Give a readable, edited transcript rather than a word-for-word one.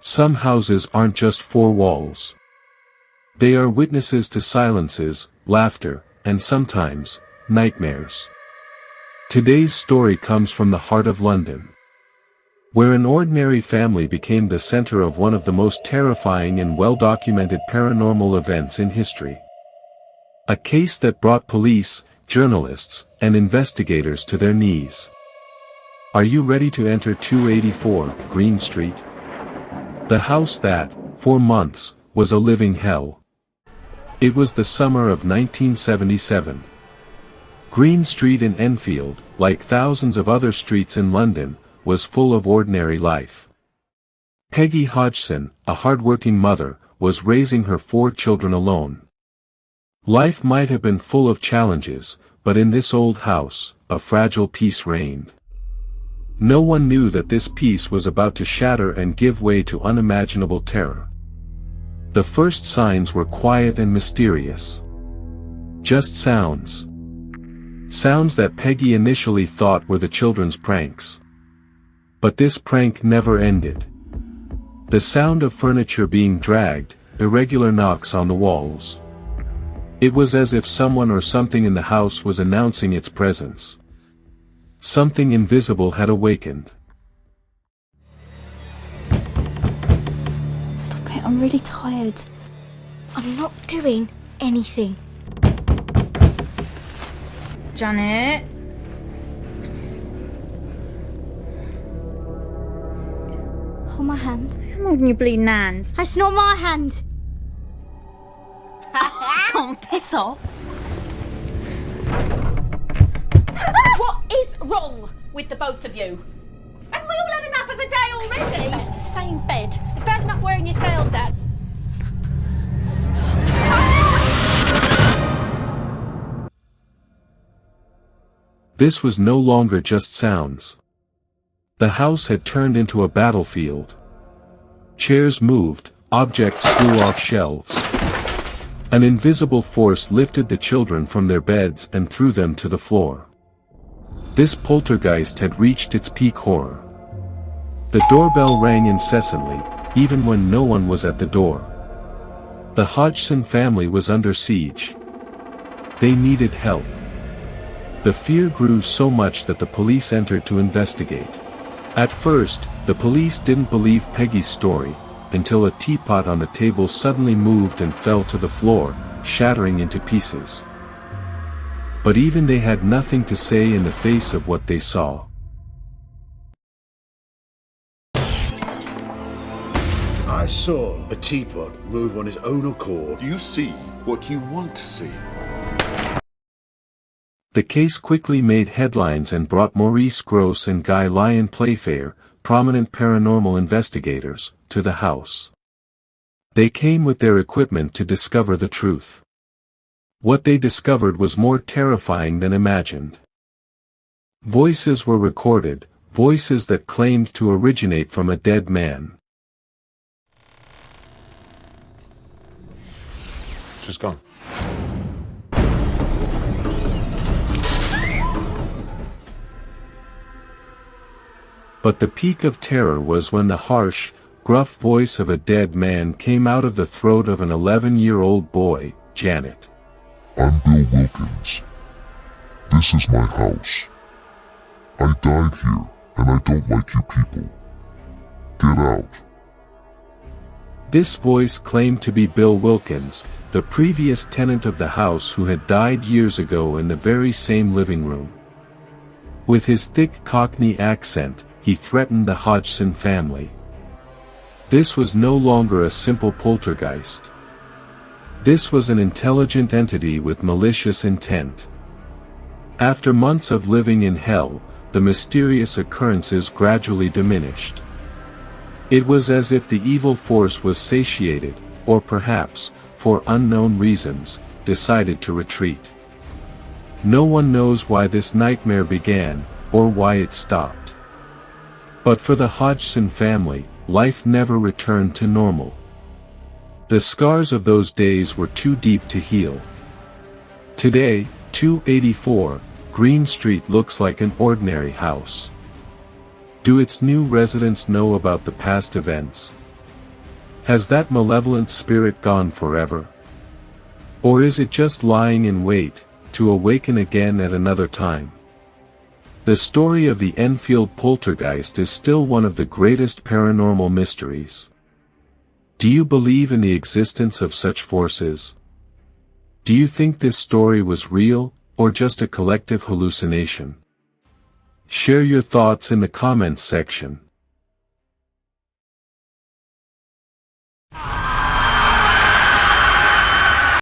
Some houses aren't just four walls. They are witnesses to silences, laughter, and sometimes, nightmares. Today's story comes from the heart of London, where an ordinary family became the center of one of the most terrifying and well-documented paranormal events in history. A case that brought police, journalists, and investigators to their knees. Are you ready to enter 284 Green Street? The house that, for months, was a living hell. It was the summer of 1977. Green Street in Enfield, like thousands of other streets in London, was full of ordinary life. Peggy Hodgson, a hard-working mother, was raising her 4 children alone. Life might have been full of challenges, but in this old house, a fragile peace reigned. No one knew that this peace was about to shatter and give way to unimaginable terror. The first signs were quiet and mysterious. Just sounds. Sounds that Peggy initially thought were the children's pranks. But this prank never ended. The sound of furniture being dragged, irregular knocks on the walls. It was as if someone or something in the house was announcing its presence. Something invisible had awakened. Stop it, I'm really tired. I'm not doing anything. Janet? Hold my hand. I'm holding your bleeding hands. That's not my hand. Come on, piss off. What is wrong with the both of you? Haven't we all had enough of a day already? The same bed. It's bad enough wearing your sails out. This was no longer just sounds. The house had turned into a battlefield. Chairs moved, objects flew off shelves. An invisible force lifted the children from their beds and threw them to the floor. This poltergeist had reached its peak horror. The doorbell rang incessantly, even when no one was at the door. The Hodgson family was under siege. They needed help. The fear grew so much that the police entered to investigate. At first, the police didn't believe Peggy's story, until a teapot on the table suddenly moved and fell to the floor, shattering into pieces. But even they had nothing to say in the face of what they saw. I saw a teapot move on its own accord. You see what you want to see. The case quickly made headlines and brought Maurice Grosse and Guy Lyon Playfair, prominent paranormal investigators, to the house. They came with their equipment to discover the truth. What they discovered was more terrifying than imagined. Voices were recorded, voices that claimed to originate from a dead man. She's gone. But the peak of terror was when the harsh, gruff voice of a dead man came out of the throat of an 11-year-old boy, Janet. I'm Bill Wilkins. This is my house. I died here, and I don't like you people. Get out. This voice claimed to be Bill Wilkins, the previous tenant of the house who had died years ago in the very same living room. With his thick Cockney accent, he threatened the Hodgson family. This was no longer a simple poltergeist. This was an intelligent entity with malicious intent. After months of living in hell, the mysterious occurrences gradually diminished. It was as if the evil force was satiated, or perhaps, for unknown reasons, decided to retreat. No one knows why this nightmare began, or why it stopped. But for the Hodgson family, life never returned to normal. The scars of those days were too deep to heal. Today, 284 Green Street looks like an ordinary house. Do its new residents know about the past events? Has that malevolent spirit gone forever? Or is it just lying in wait, to awaken again at another time? The story of the Enfield poltergeist is still one of the greatest paranormal mysteries. Do you believe in the existence of such forces? Do you think this story was real, or just a collective hallucination? Share your thoughts in the comments section.